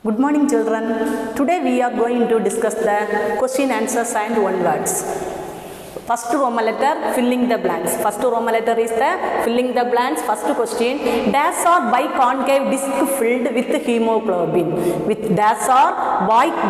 Good morning, children. Today we are going to discuss the question answers and one words. First Roman letter, filling the blanks. First Roman letter is the filling the blanks. First question, dash or biconcave disc filled with hemoglobin. With dash or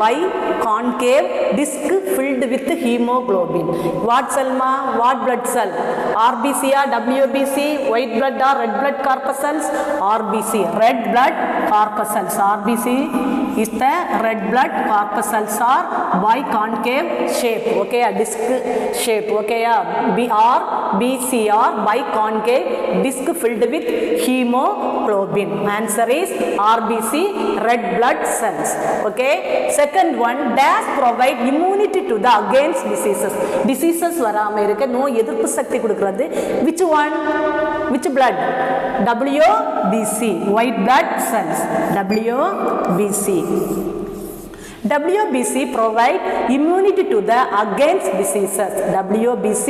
biconcave disc filled with hemoglobin. What cell ma? What blood cell? RBC or WBC? White blood or red blood corpuscles? RBC. Red blood corpuscles. RBC is the red blood corpuscles are biconcave shape. Okay, a disc shape. Okay, BC or biconcave disc filled with hemoglobin. Answer is RBC, red blood cells. Okay, second one, dash provide immunity to the against diseases. Diseases வராம இருக்க நோய் எதிர்ப்பு சக்தி கொடுக்கிறது. Which one? Which blood? WBC, white blood cells. WBC. WBC provide immunity to the against diseases. WBC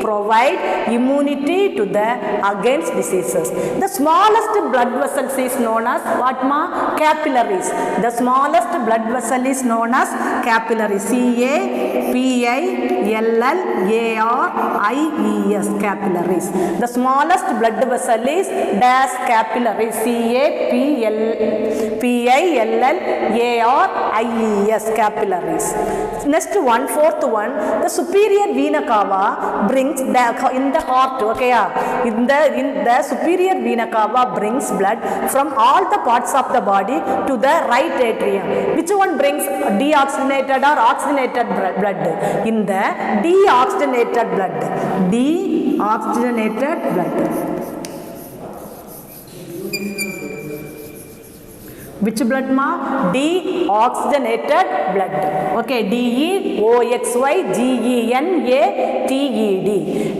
provide immunity to the against diseases. The smallest blood vessels is known as what ma? Capillaries. The smallest blood vessel is known as capillaries. CAPILLARIES. Capillaries. The smallest blood vessel is dash capillaries. CAPILLARIES. Capillaries. Next one, fourth one, the superior vena cava brings the in the heart. Okay, in the superior vena cava brings blood from all the parts of the body to the right atrium. Which one brings deoxygenated or oxygenated blood? In the deoxygenated blood. Deoxygenated blood. Which blood ma? Deoxygenated blood. Okay, DEOXYGENATED.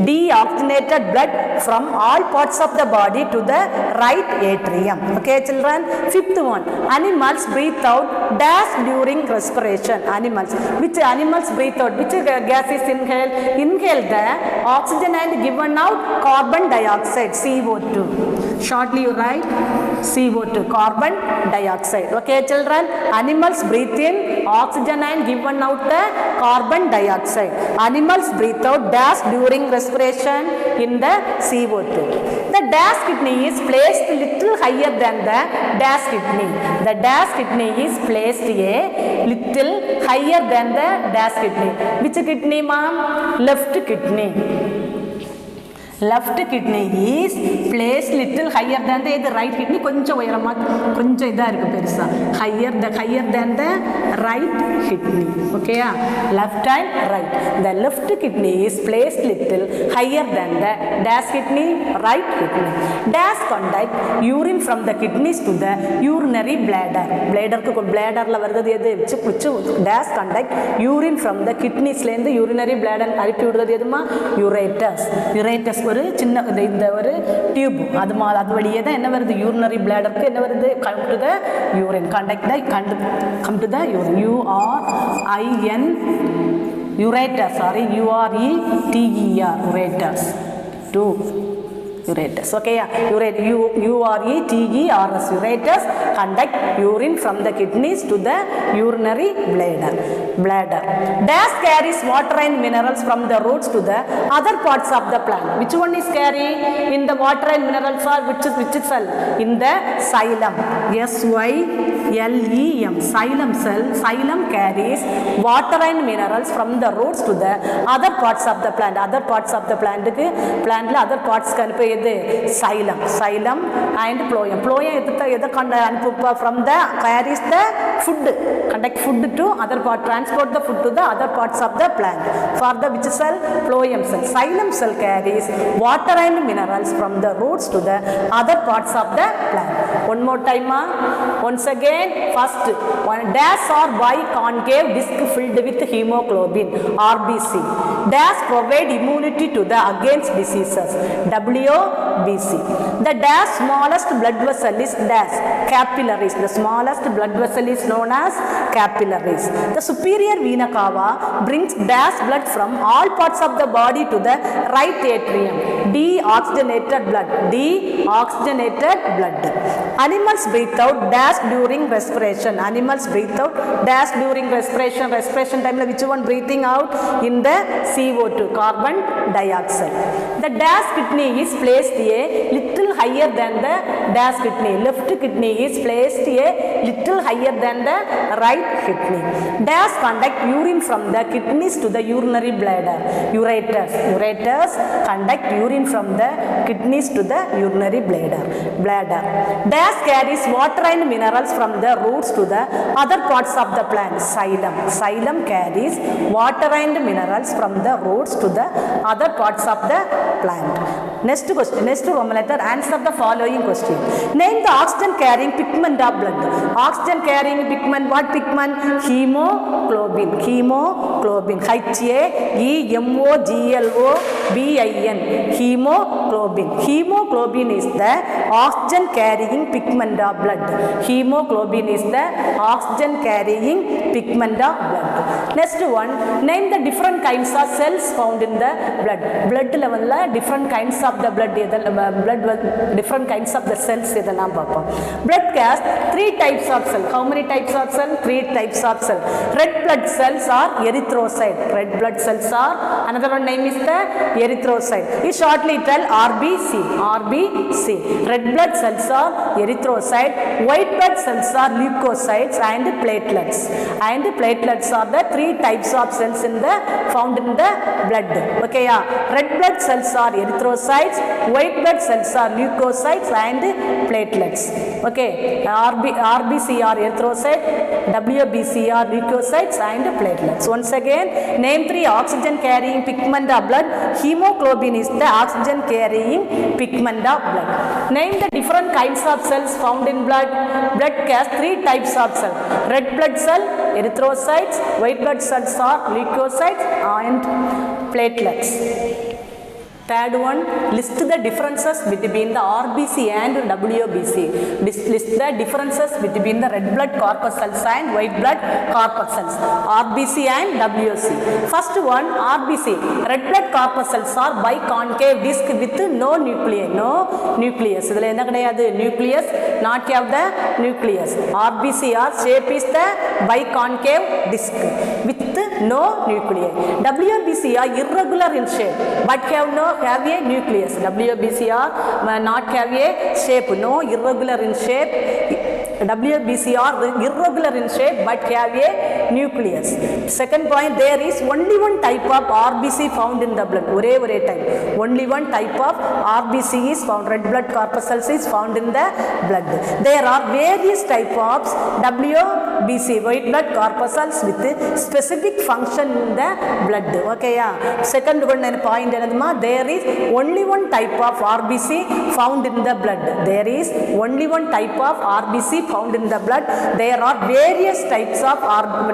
Deoxygenated blood from all parts of the body to the right atrium. Okay, children. Fifth one, animals breathe out dash during respiration. Animals. Which animals breathe out? Which gas is inhaled? Inhale the oxygen and given out carbon dioxide, CO2. Shortly you write CO2, carbon dioxide. Okay, children. Animals breathe in oxygen and given out the carbon dioxide. Animals breathe out dash during respiration in the CO2. The dash kidney is placed little higher than the dash kidney. The dash kidney is placed a little higher than the dash kidney. Which kidney, ma'am? Left kidney. Left kidney is placed little higher than the right kidney. கொஞ்சம் உயரமா கொஞ்சம் இதா இருக்கு பெருசா. Higher than the right kidney. Okay, left and right. The left kidney is placed little higher than the dash kidney, right kidney. Dash conduct urine from the kidneys to the urinary bladder. Bladderல வருது எது? Dash conduct urine from the kidneys ல இருந்து urinary bladder அனுப்பி விடுறது எதுமா? Ureter. ஒரு சின்ன இந்த ஒரு டியூப் அது வழியே தான் என்ன வருது? யூரினரி பிளாடருக்கு என்ன வருது? Come to the urine. Come to the urine. URIN ureter. Sorry, URETER. Ureters. To ureters. Okay, URETERS. Ureters conduct urine from the kidneys to the urinary bladder. Dash carries water and minerals from the roots to the other parts of the plant. Which one is carrying in the water and minerals or which cell? In the xylem. SYLEM. Xylem cell. Xylem carries water and minerals from the roots to the other parts of the plant. Other parts of the plant other parts அனுப்ப எது? Xylem. Xylem and phloem. Phloem எதை அனுப்ப from the carries the food. Conduct food to other part. Transport the food to the other parts of the plant. For the which cell? Phloem cell. Xylem cell carries water and minerals from the roots to the other parts of the plant. One more time. Once again, first one, dash or biconcave disc filled with hemoglobin. RBC. dash provide immunity to the against diseases. WBC. The dash smallest blood vessel is dash capillaries. The smallest blood vessel is known as capillaries. The superior vena cava brings dash blood from all parts of the body to the right atrium. Deoxygenated blood. Deoxygenated blood. Animals breathe out dash during respiration. Animals breathe out dash during respiration. Respiration time which one breathing out? In the CO2, carbon dioxide. The dash kidney is placed a little higher than the dash kidney. Left kidney is placed a little higher than the right kidney. Dash conduct urine from the kidneys to the urinary bladder. Ureters. Ureters conduct urine from the kidneys to the urinary bladder. Dash carries water and minerals from the roots to the other parts of the plant. Xylem. Xylem carries water and minerals from the roots to the other parts of the plant. Next question. Next Roman letter. Answer the following question. Name the oxygen carrying pigment of blood. Oxygen carrying pigment. What pigment? Hemoglobin. Hemoglobin. HAEMOGLOBIN. Hemoglobin. Hemoglobin is the oxygen carrying pigment of blood. Hemoglobin is the oxygen carrying pigment of blood. Next one. Name the different kinds of cells found in the blood. Blood level la different kinds of the blood different kinds of the cells இதெல்லாம் பார்ப்போம். Blood has 3 types of cell. How many types of cell? 3 types of cell. Red blood cells are erythrocyte. Red blood cells are, another one name is the erythrocyte. You shortly tell RBC. RBC. Red blood cells are erythrocyte. White blood cells are leukocytes and platelets. And platelets are the 3 types of cells in the found in the blood. Okay, yeah. Red blood cells are erythrocytes. White blood cells are leukocytes and platelets. Okay, RBC are erythrocyte, WBC are leukocytes and platelets. Once again, name 3 oxygen carrying pigment of blood. Hemoglobin is the oxygen carrying pigment of blood. Name the different kinds of cells found in blood. Blood has 3 types of cells. Red blood cell, erythrocytes, white blood cells are leukocytes and platelets. Third one, list the differences between the RBC and WBC. List the differences between the red blood corpuscles and white blood corpuscles. RBC and WBC. First one, RBC. Red blood corpuscles are biconcave disc with no nuclei. No nucleus. இதில் என்ன கிடையாது? Nucleus, not have the nucleus. RBC are shape is the biconcave disc with no nuclei. WBC are irregular in shape but have a nucleus. WBC are not have a shape, no irregular in shape. WBC are irregular in shape but have a nucleus. Second point, there is only one type of RBC found in the blood. ஒரே type. Only one type of RBC is found. Red blood corpuscles is found in the blood. There are various type of WBC, white blood corpuscles with specific function in the blood. Okay, yeah. Second one point, there is only one type of RBC found in the blood. There is only one type of RBC found in the blood. There are various types of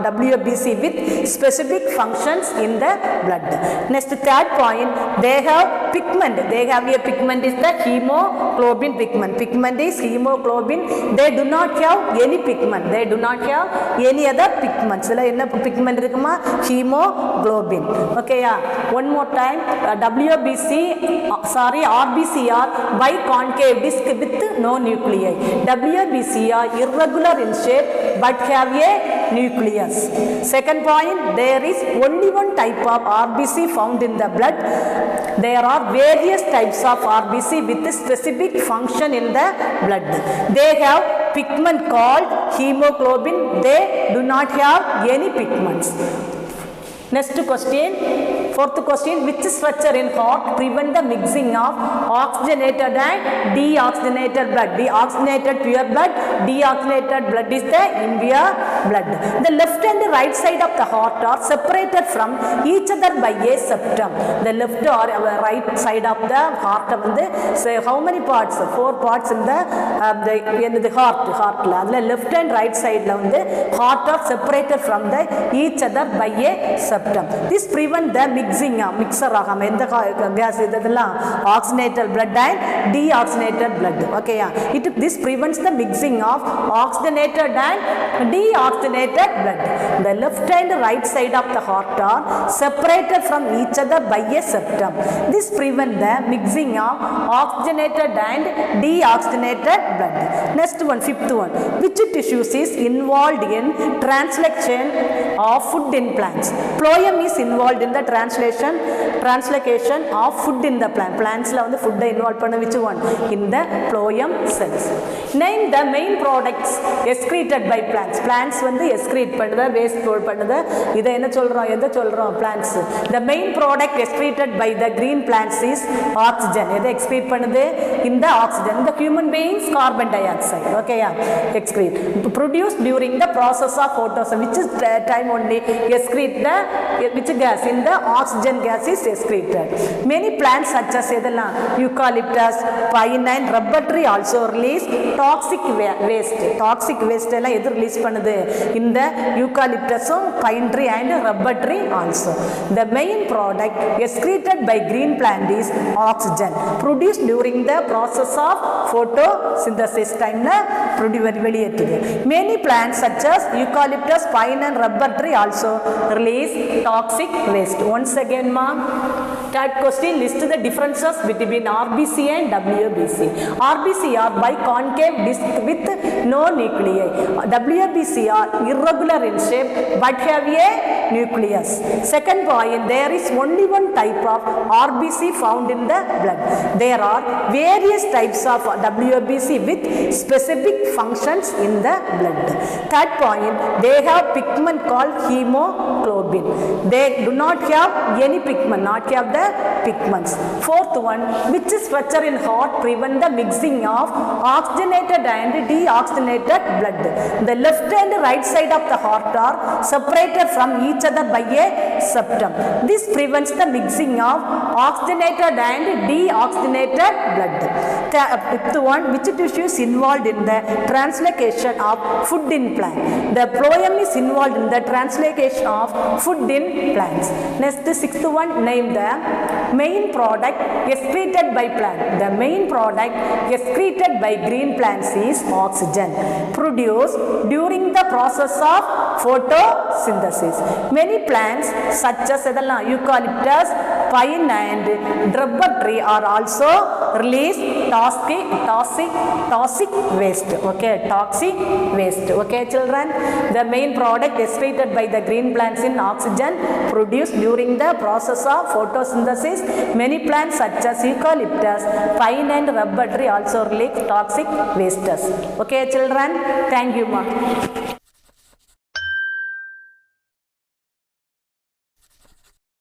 WBC with specific functions in the blood. Next, third point, they have pigment. They have a pigment is the hemoglobin pigment. Pigment is hemoglobin. They do not have any pigment. They do not have any other pigments. So, என்ன pigment இருக்குமா? Hemoglobin. Okay, yeah. One more time, RBC are biconcave disc with no nuclei. WBC are irregular in shape but have a nucleus. Second point, there is only one type of RBC found in the blood. There are various types of RBC with specific function in the blood. They have pigment called hemoglobin. They do not have any pigments. Next question, fourth question, which structure in heart prevent the mixing of oxygenated and deoxygenated blood? Deoxygenated pure blood, deoxygenated blood is the impure blood. The left and the right side of the heart are separated from each other by a septum. The left or right side of the heart say how many parts? 4 parts in the heart. The left and right side heart are separated from each other by a septum. This prevent the mixing mixer ஆகாம எந்த gas இதெல்லாம் oxygenated blood and deoxygenated blood. Okay, this prevents the mixing of oxygenated and deoxygenated blood. The left and right side of the heart are separated from each other by a septum. This prevents the mixing of oxygenated and deoxygenated blood. Next one, fifth one. Which tissues is involved in translation of food in plants? Phloem is involved in the translation of food in the plant. Plants la வந்து food involved பண்ண which one? In the phloem cells. Name the main products excreted by plants. Plants வந்து excrete பண்ணுது, waste பண்ணுது. இதை என்ன சொல்றோம்? எதை சொல்றோம்? Plants. The main product excreted by the green plants is oxygen. எதை excrete பண்ணுது? In the oxygen. The human beings carbon dioxide. Okay, excrete. Produced during the process of photosynthesis. Which is time only excrete the which gas? In the oxygen gas is excreted. Many plants such as eucalyptus, pine and rubber tree also release toxic waste. Toxic waste எல்லாம் எது release பண்ணுது? In the eucalyptus, pine tree and rubber tree also. The main product excreted by green plant is oxygen produced during the process of photosynthesis time la வெளியேற்றுது. Many plants such as eucalyptus, pine and rubber tree also release toxic waste. Once again, ma'am, third question, list the differences between RBC and WBC. RBC are biconcave disc with no nuclei. WBC are irregular in shape but have a nucleus. Second point, there is only one type of RBC found in the blood. There are various types of WBC with specific functions in the blood. Third point, they have pigment called hemoglobin. They do not have any pigment, not have the pigments. Fourth one, which structure in heart prevent the mixing of oxygenated and deoxygenated blood? The left and right side of the heart are separated from each other by a septum. This prevents the mixing of oxygenated and deoxygenated blood. Fifth one, which tissue is involved in the translocation of food in plant? The phloem is involved in the translocation of food in plants. Next, sixth one, name the main product excreted by plant. The main product excreted by green plants is oxygen produced during the process of photosynthesis. Many plants such as eucalyptus, pine and rubber tree are also release toxic waste. Okay, toxic waste. Okay, children, the main product excreted by the green plants in oxygen produced during the process of photosynthesis. Many plants such as eucalyptus, pine and rubber tree also release toxic wastes. Okay, children, thank you, ma.